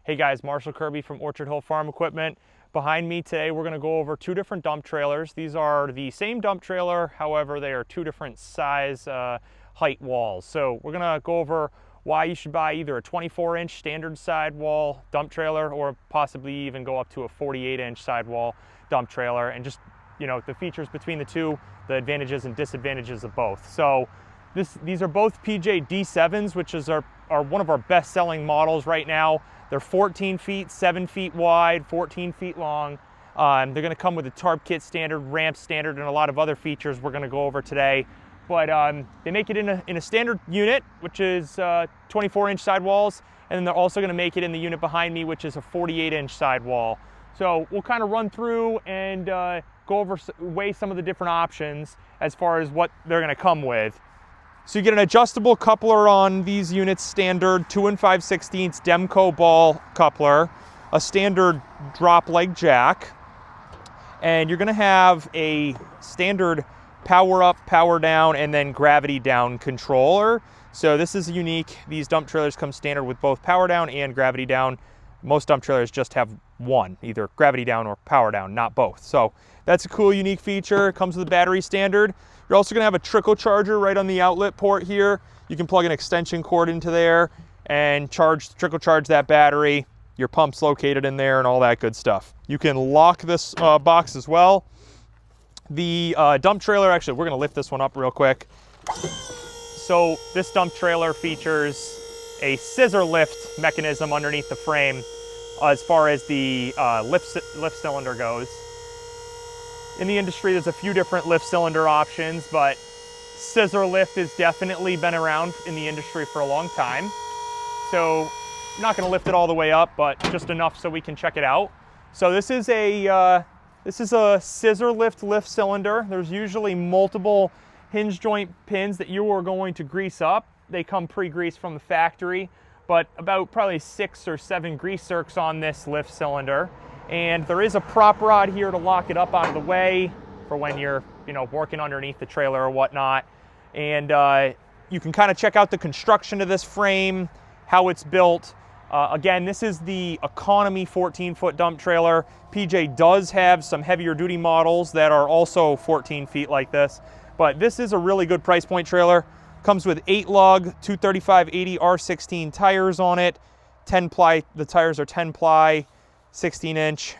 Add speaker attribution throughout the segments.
Speaker 1: Hey guys, Marshall Kirby from Orchard Hill Farm Equipment. Behind me today, we're going to go over two different dump trailers. These are the same dump trailer, however, they are two different size height walls. So we're going to go over why you should buy either a 24-inch standard sidewall dump trailer or possibly even go up to a 48-inch sidewall dump trailer, and just, you know, the features between the two, the advantages and disadvantages of both. So these are both PJ D7s, which is are one of our best-selling models right now. They're 14 feet, 7 feet wide, 14 feet long. They're going to come with a tarp kit standard, ramp standard, and a lot of other features we're going to go over today. But they make it in a standard unit, which is 24-inch sidewalls, and then they're also going to make it in the unit behind me, which is a 48-inch sidewall. So we'll kind of run through and go over, weigh some of the different options as far as what they're going to come with. So you get an adjustable coupler on these units, standard 2 5/16 Demco ball coupler, a standard drop leg jack, and you're going to have a standard power up, power down, and then gravity down controller. So this is unique. These dump trailers come standard with both power down and gravity down. Most dump trailers just have one, either gravity down or power down, not both. So that's a cool, unique feature. It comes with a battery standard. You're also gonna have a trickle charger right on the outlet port here. You can plug an extension cord into there and trickle charge that battery. Your pump's located in there and all that good stuff. You can lock this box as well. The dump trailer, actually, we're gonna lift this one up real quick. So this dump trailer features a scissor lift mechanism underneath the frame as far as the lift cylinder goes. In the industry, there's a few different lift cylinder options, but scissor lift has definitely been around in the industry for a long time. So I'm not gonna lift it all the way up, but just enough so we can check it out. So this is a scissor lift cylinder. There's usually multiple hinge joint pins that you are going to grease up. They come pre-greased from the factory, but about probably 6 or 7 grease zerks on this lift cylinder. And there is a prop rod here to lock it up out of the way for when you're, you know, working underneath the trailer or whatnot. And you can kind of check out the construction of this frame, how it's built. Again, this is the economy 14-foot dump trailer. PJ does have some heavier duty models that are also 14 feet like this, but this is a really good price point trailer. Comes with 8-lug 235/80 R16 tires on it. 10 ply, the tires are 10 ply, 16-inch.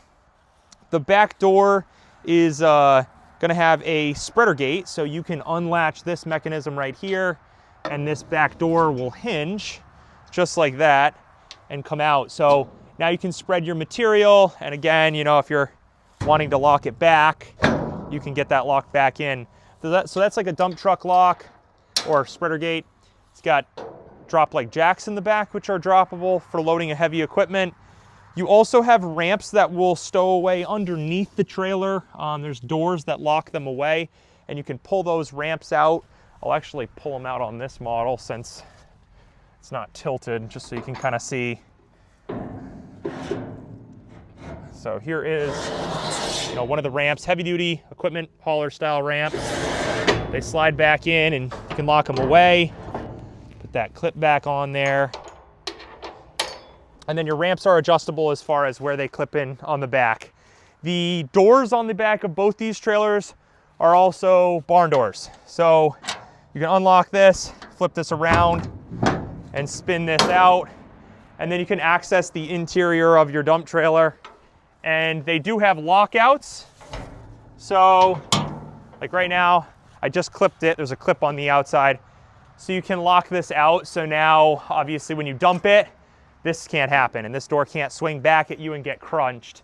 Speaker 1: The back door is gonna have a spreader gate, so you can unlatch this mechanism right here, and this back door will hinge just like that and come out. So now you can spread your material, and again, you know, if you're wanting to lock it back, you can get that locked back in. So that's like a dump truck lock or spreader gate. It's got drop leg jacks in the back, which are droppable for loading a heavy equipment. You also have ramps that will stow away underneath the trailer. There's doors that lock them away, and you can pull those ramps out. I'll actually pull them out on this model since it's not tilted, just so you can kind of see. So here is, you know, one of the ramps, heavy duty equipment hauler style ramps. They slide back in and you can lock them away. Put that clip back on there. And then your ramps are adjustable as far as where they clip in on the back. The doors on the back of both these trailers are also barn doors. So you can unlock this, flip this around, and spin this out. And then you can access the interior of your dump trailer. And they do have lockouts. So, like right now, I just clipped it. There's a clip on the outside. So you can lock this out. So now, obviously, when you dump it, this can't happen, and this door can't swing back at you and get crunched.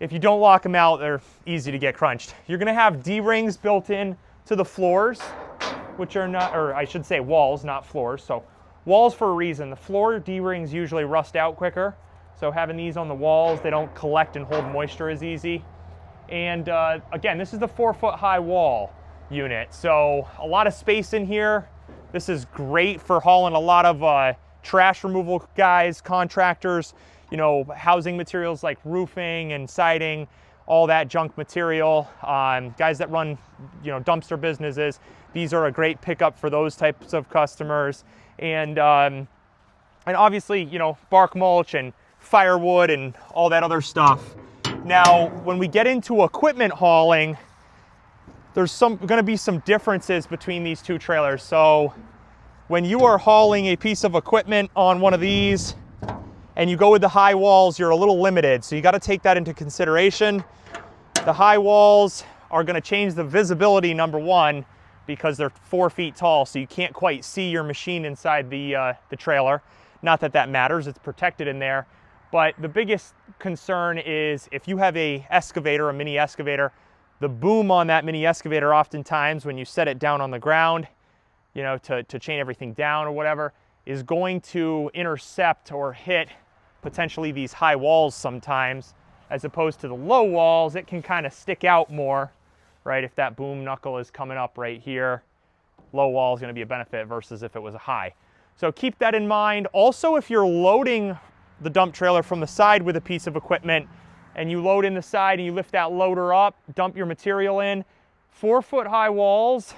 Speaker 1: If you don't lock them out, they're easy to get crunched. You're gonna have D-rings built in to the floors, which are not, or I should say walls, not floors. So walls for a reason. The floor D-rings usually rust out quicker. So having these on the walls, they don't collect and hold moisture as easy. And again, this is the 4-foot high wall unit. So a lot of space in here. This is great for hauling a lot of trash removal guys, contractors, you know, housing materials like roofing and siding, all that junk material. Guys that run, you know, dumpster businesses, these are a great pickup for those types of customers. And obviously, you know, bark mulch and firewood and all that other stuff. Now, when we get into equipment hauling, there's going to be some differences between these two trailers. So when you are hauling a piece of equipment on one of these and you go with the high walls, you're a little limited. So you got to take that into consideration. The high walls are going to change the visibility, number one, because they're 4 feet tall, so you can't quite see your machine inside the trailer. Not that that matters, it's protected in there. But the biggest concern is if you have a excavator, a mini excavator, the boom on that mini excavator oftentimes when you set it down on the ground, you know, to chain everything down or whatever, is going to intercept or hit potentially these high walls sometimes, as opposed to the low walls. It can kind of stick out more, right? If that boom knuckle is coming up right here, low wall is going to be a benefit versus if it was a high. So keep that in mind. Also, if you're loading the dump trailer from the side with a piece of equipment and you load in the side and you lift that loader up, dump your material in, 4 foot high walls,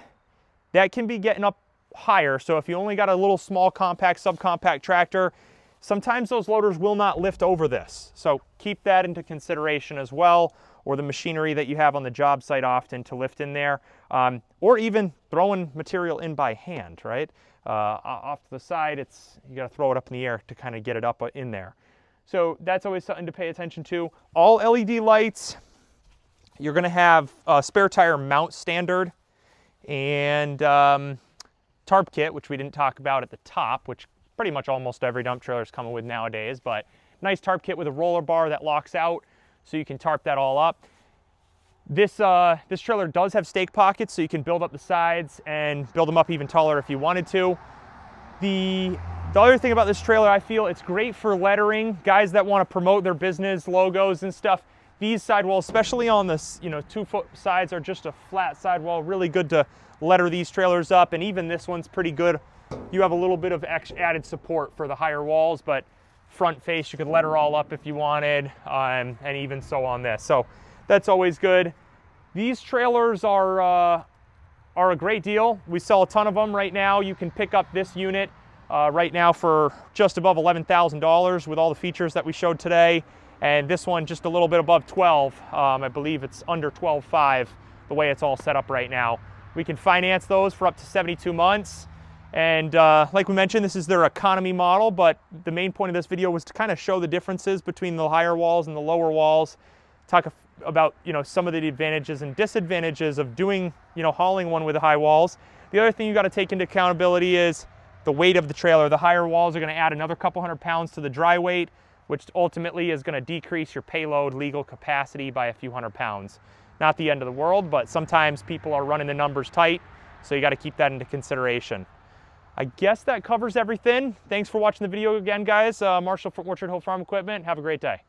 Speaker 1: that can be getting up higher. So if you only got a little small compact, subcompact tractor, sometimes those loaders will not lift over this. So keep that into consideration as well, or the machinery that you have on the job site often to lift in there, or even throwing material in by hand, right? Off to the side, you got to throw it up in the air to kind of get it up in there. So that's always something to pay attention to. All LED lights, you're going to have spare tire mount standard and tarp kit, which we didn't talk about at the top, which pretty much almost every dump trailer is coming with nowadays, but nice tarp kit with a roller bar that locks out so you can tarp that all up. This trailer does have stake pockets, so you can build up the sides and build them up even taller if you wanted to. The other thing about this trailer, I feel it's great for lettering. Guys that want to promote their business, logos and stuff, these sidewalls, especially on this, 2 foot sides, are just a flat sidewall, really good to letter these trailers up. And even this one's pretty good. You have a little bit of added support for the higher walls, but front face, you could letter all up if you wanted, and even so on this. So that's always good. These trailers are a great deal. We sell a ton of them right now. You can pick up this unit right now for just above $11,000 with all the features that we showed today. And this one just a little bit above 12. I believe it's under 12.5 the way it's all set up right now. We can finance those for up to 72 months. And like we mentioned, this is their economy model, but the main point of this video was to kind of show the differences between the higher walls and the lower walls, talk about some of the advantages and disadvantages of doing hauling one with the high walls. The other thing you got to take into accountability is the weight of the trailer. The higher walls are going to add another couple hundred pounds to the dry weight, which ultimately is going to decrease your payload legal capacity by a few hundred pounds. Not the end of the world, but sometimes people are running the numbers tight, so you got to keep that into consideration. I guess that covers everything. Thanks for watching the video again, guys. Marshall from Orchard Hill Farm Equipment. Have a great day.